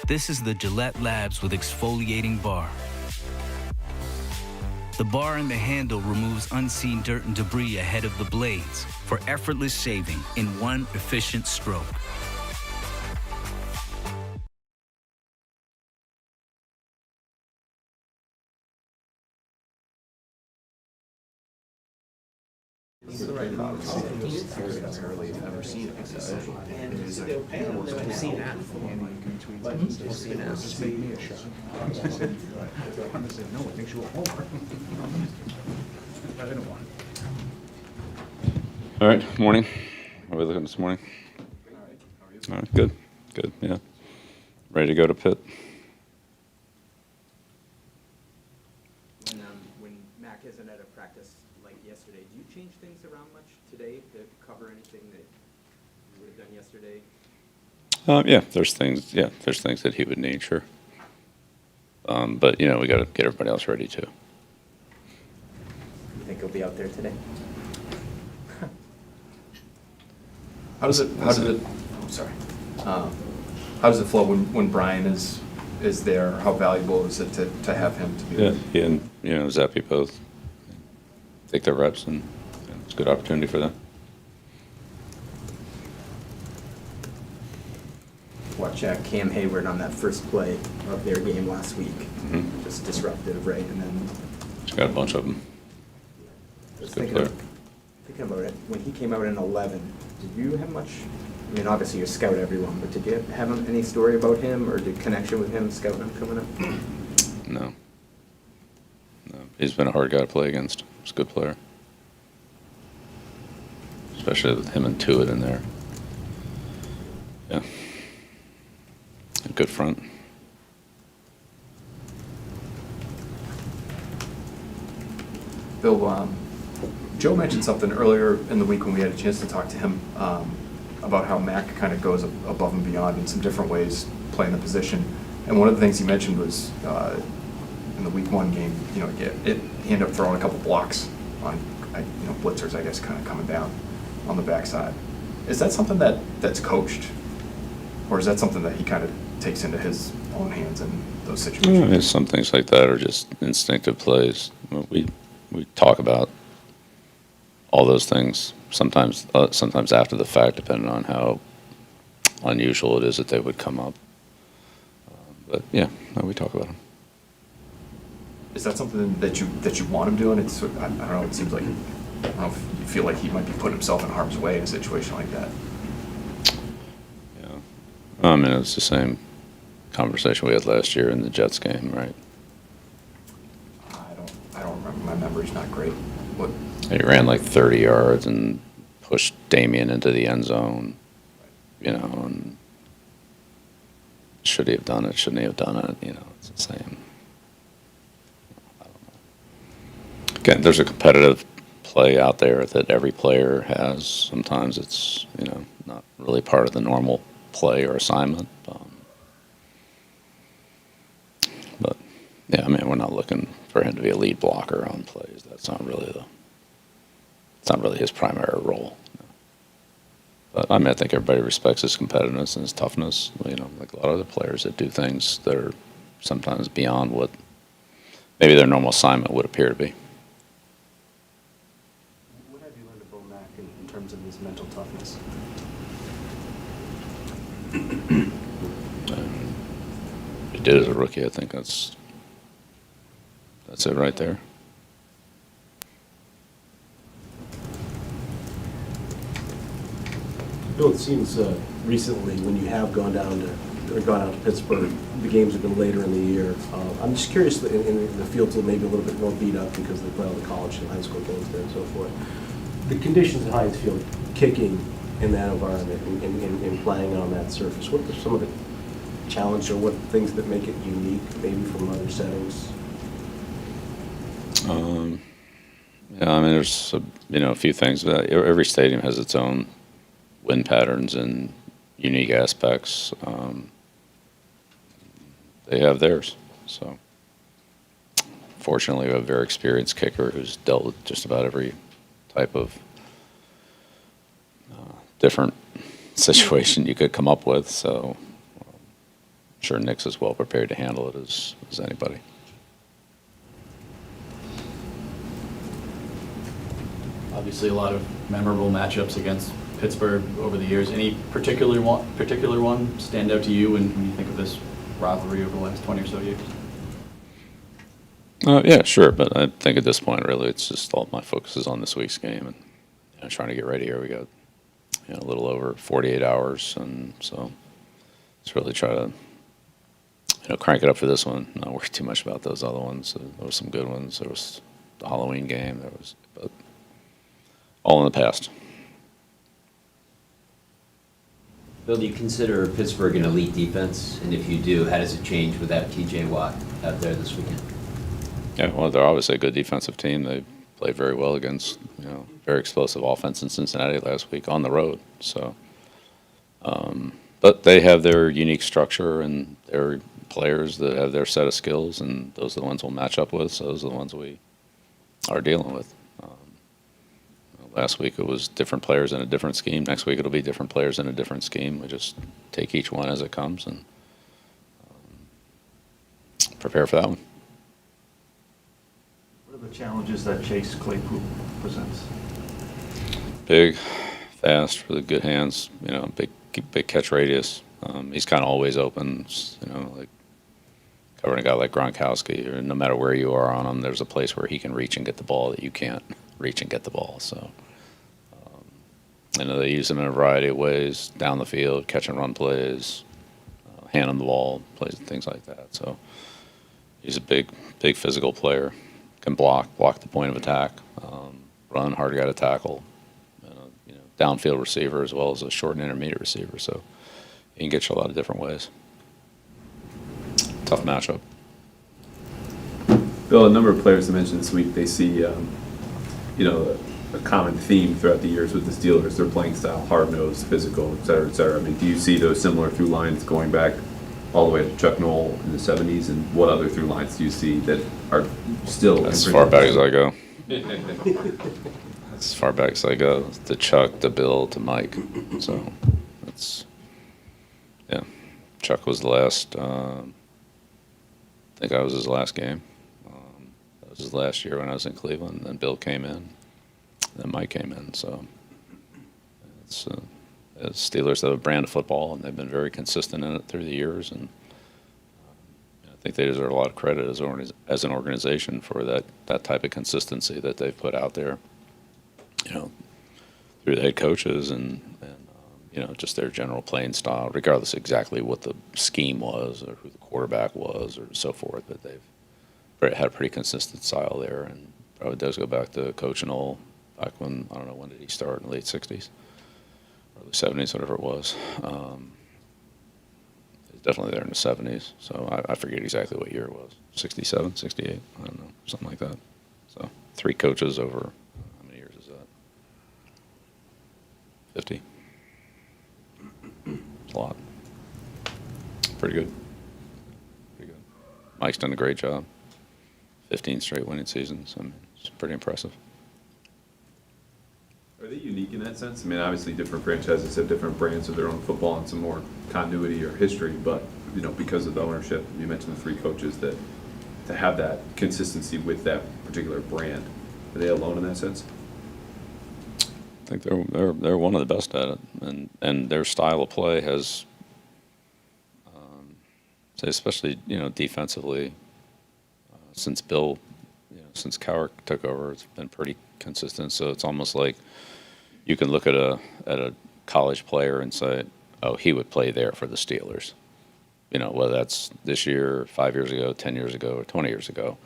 This is the Gillette Labs with exfoliating bar. The bar and the handle removes unseen dirt and debris ahead of the blades for effortless shaving in one efficient stroke. He's the right about early I've ever seen it. And we've seen that. We've seen that. Just made me a shot. I said, no, it makes you a homer. I didn't want it. All right, morning. How are we looking this morning? All right, good, good, yeah. Ready to go to Pitt? When Mac isn't at a practice like yesterday, do you change things around much today to cover anything that you would have done yesterday? Yeah, there's things that he would need, sure. But, you know, we got to get everybody else ready, too. You think he'll be out there today? How does it, I'm sorry. How does it flow when Brian is there? How valuable is it to have him to be Yeah, there? he and, you know, Zappy both take their reps, and it's a good opportunity for them. Watch Cam Hayward on that first play of their game last week. Mhm. Just disruptive, right? And then He's got a bunch of them. just Good thinking about it, when he came out in 11, did you have much? I mean, obviously you scout everyone, but did you have any story about him or did connection with him scouting him coming up? No. No, he's been a hard guy to play against. He's a good player. Especially with him and Tuitt in there. Yeah. A good front. Bill, Joe mentioned something earlier in the week when we had a chance to talk to him about how Mac kind of goes above and beyond in some different ways playing the position. And one of the things he mentioned was in the week 1 game, you know, he ended up throwing a couple blocks on, you know, blitzers, I guess, kind of coming down on the backside. Is that something that's coached, or is that something that he kind of takes into his own hands in those situations? Some things like that are just instinctive plays. We talk about all those things sometimes after the fact, depending on how unusual it is that they would come up. But yeah, no, we talk about them. Is that something that you want him doing? It's, I don't know. It seems like, I don't know if you feel like he might be putting himself in harm's way in a situation like that. Yeah, I mean, it's the same conversation we had last year in the Jets game, right? I don't remember. My memory's not great. What? He ran like 30 yards and pushed Damian into the end zone, you know, and should he have done it, shouldn't he have done it, you know, it's the same. I don't know. Again, there's a competitive play out there that every player has. Sometimes it's, you know, not really part of the normal play or assignment. But, yeah, I mean, we're not looking for him to be a lead blocker on plays. It's not really his primary role. But I mean, I think everybody respects his competitiveness and his toughness. You know, like a lot of other players that do things that are sometimes beyond what maybe their normal assignment would appear to be. What have you learned about Mac in terms of his mental toughness? He did as a rookie. I think that's it right there. Bill, it seems recently when you have gone out to Pittsburgh, the games have been later in the year. I'm just curious, in the fields are maybe a little bit more beat up because they play all the college and high school games there and so forth. The conditions at Heinz Field, kicking in that environment and playing on that surface, what are some of the challenges or what things that make it unique maybe from other settings? Yeah, I mean, there's a few things. Every stadium has its own wind patterns and unique aspects. They have theirs. So, fortunately, we have a very experienced kicker who's dealt with just about every type of different situation you could come up with. So, I'm sure Nick's as well prepared to handle it as anybody. Obviously, a lot of memorable matchups against Pittsburgh over the years. Any particular one stand out to you when you think of this rivalry over the last 20 or so years? Yeah, sure, but I think at this point, really, it's just all my focus is on this week's game and trying to get ready here. We got a little over 48 hours, and so let's really try to crank it up for this one. Not worry too much about those other ones. There were some good ones. There was the Halloween game. But all in the past. Bill, do you consider Pittsburgh an elite defense? And if you do, how does it change without T.J. Watt out there this weekend? Yeah, well, they're obviously a good defensive team. They played very well against very explosive offense in Cincinnati last week on the road. So, but they have their unique structure and their players that have their set of skills, and those are the ones we'll match up with. So those are the ones we are dealing with. Last week it was different players in a different scheme. Next week it'll be different players in a different scheme. We just take each one as it comes and prepare for that one. What are the challenges that Chase Claypool presents? Big, fast, really good hands. Big catch radius. He's kind of always open. Like covering a guy like Gronkowski, or no matter where you are on him, there's a place where he can reach and get the ball that you can't reach and get the ball. So I know they use him in a variety of ways, down the field, catch and run plays, hand him the ball, plays and things like that. So he's a big physical player, can block the point of attack, run, hard guy to tackle, downfield receiver as well as a short and intermediate receiver. So he can get you a lot of different ways. Tough matchup. Bill, a number of players have mentioned this week they see, a common theme throughout the years with the Steelers, their playing style, hard-nosed, physical, et cetera, et cetera. I mean, do you see those similar through lines going back all the way to Chuck Noll in the 70s? And what other through lines do you see that are still... As far back as I go. As far back as I go. To Chuck, to Bill, to Mike. So, yeah. Chuck was the last... I think I was his last game. That was his last year when I was in Cleveland. Then Bill came in. Then Mike came in. So it's Steelers have a brand of football, and they've been very consistent in it through the years. And I think they deserve a lot of credit as an organization for that type of consistency that they've put out there. Through the head coaches and just their general playing style, regardless exactly what the scheme was or who the quarterback was or so forth. But they've had a pretty consistent style there, and probably does go back to Coach Noll back when, I don't know, when did he start, in the late 60s, early 70s, whatever it was. He's definitely there in the 70s, so I forget exactly what year it was, 67, 68, I don't know, something like that. So 3 coaches over, how many years is that? 50. It's a lot. Pretty good. Mike's done a great job. 15 straight winning seasons. I mean, it's pretty impressive. Are they unique in that sense? I mean, obviously different franchises have different brands of their own football and some more continuity or history, but, because of the ownership, you mentioned the 3 coaches, that to have that consistency with that particular brand, are they alone in that sense? I think they're one of the best at it, and their style of play has, especially defensively, since Bill, since Cowher took over, it's been pretty consistent. So it's almost like you can look at a college player and say, oh, he would play there for the Steelers. Whether that's this year, 5 years ago, 10 years ago, or 20 years ago.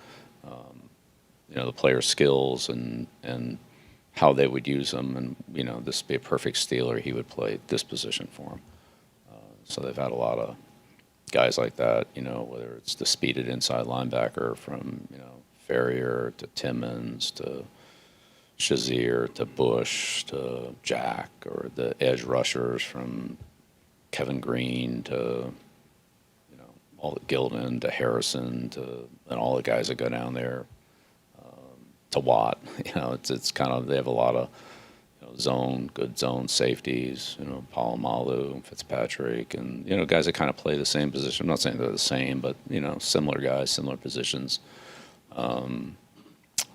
The player's skills and how they would use them, and this would be a perfect Steeler. He would play this position for him. So they've had a lot of guys like that. Whether it's the speeded inside linebacker from Ferrier to Timmons to Shazier to Bush to Jack, or the edge rushers from Kevin Green to all the Gilden to Harrison and all the guys that go down there. To Watt, it's kind of, they have a lot of good zone safeties, Palomalu, Fitzpatrick, and, guys that kind of play the same position. I'm not saying they're the same, but, similar guys, similar positions,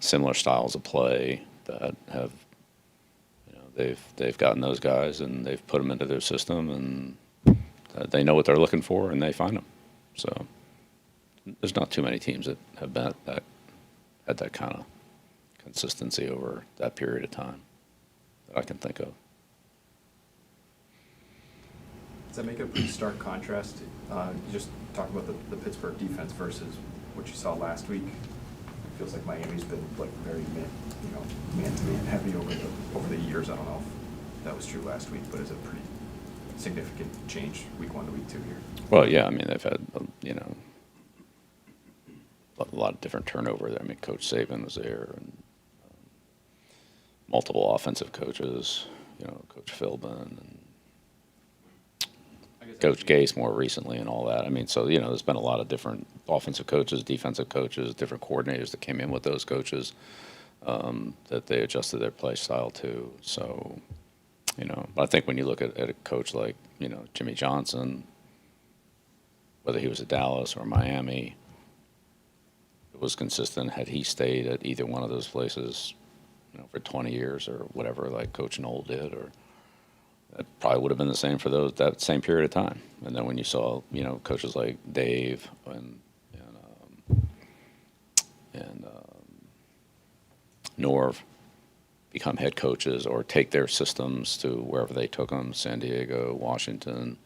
similar styles of play that have, they've gotten those guys and they've put them into their system, and they know what they're looking for and they find them. So there's not too many teams that have had that kind of consistency over that period of time that I can think of. Does that make a pretty stark contrast? You just talked about the Pittsburgh defense versus what you saw last week. It feels like Miami's been like very man-to-man heavy over the years. I don't know if that was true last week, but it's a pretty significant change week 1 to week 2 here. Well, yeah, I mean, they've had, a lot of different turnover there. I mean, Coach Saban was there, and multiple offensive coaches, Coach Philbin, and Coach Gase more recently and all that. I mean, so, there's been a lot of different offensive coaches, defensive coaches, different coordinators that came in with those coaches that they adjusted their play style to. So, but I think when you look at a coach like, Jimmy Johnson, whether he was at Dallas or Miami, it was consistent. Had he stayed at either one of those places, for 20 years or whatever, like Coach Knoll did, or that probably would have been the same for that same period of time. And then when you saw, coaches like Dave and Norv become head coaches or take their systems to wherever they took them, San Diego, Washington,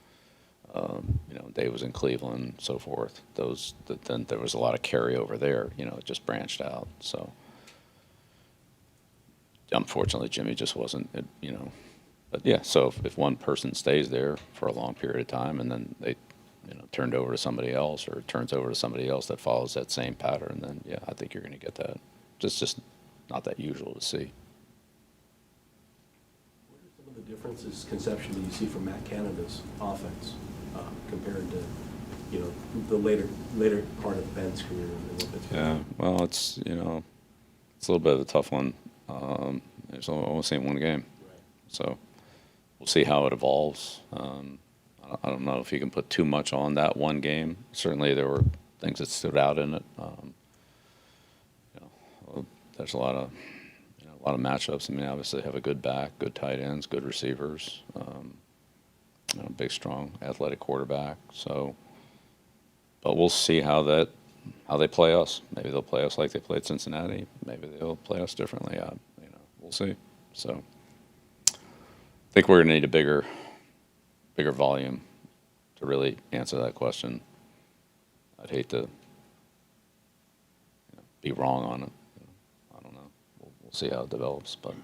Dave was in Cleveland, so forth. Then there was a lot of carryover there, it just branched out. So unfortunately, Jimmy just wasn't, but yeah, so if one person stays there for a long period of time and then they, turned over to somebody else or turns over to somebody else that follows that same pattern, then yeah, I think you're going to get that. It's just not that usual to see. What are some of the differences conceptually you see from Matt Canada's offense compared to, the later part of Ben's career? Yeah, well, it's a little bit of a tough one. There's only seen one game, Right. So we'll see how it evolves. I don't know if you can put too much on that one game. Certainly, there were things that stood out in it. There's a lot of matchups. I mean, obviously, they have a good back, good tight ends, good receivers, big, strong, athletic quarterback. So, but we'll see how they play us. Maybe they'll play us like they played Cincinnati. Maybe they'll play us differently. We'll see. So, I think we're going to need a bigger volume to really answer that question. I'd hate to be wrong on it. I don't know. We'll see how it develops, but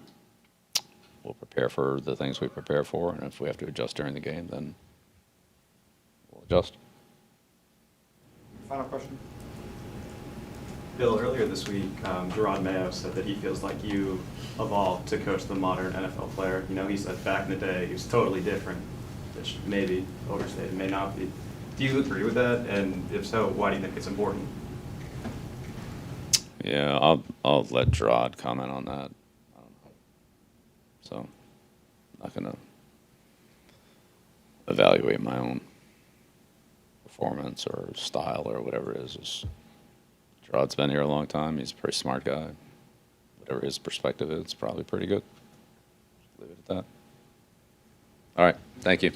we'll prepare for the things we prepare for, and if we have to adjust during the game, then we'll adjust. Final question. Bill, earlier this week, Gerard Mayo said that he feels like you evolved to coach the modern NFL player. He said back in the day he was totally different, which may be overstated, may not be. Do you agree with that? And if so, why do you think it's important? Yeah, I'll let Gerard comment on that. I don't know. So I'm not going to evaluate my own performance or style or whatever it is. Gerard's been here a long time. He's a pretty smart guy. Whatever his perspective is, it's probably pretty good. Just leave it at that. All right. Thank you.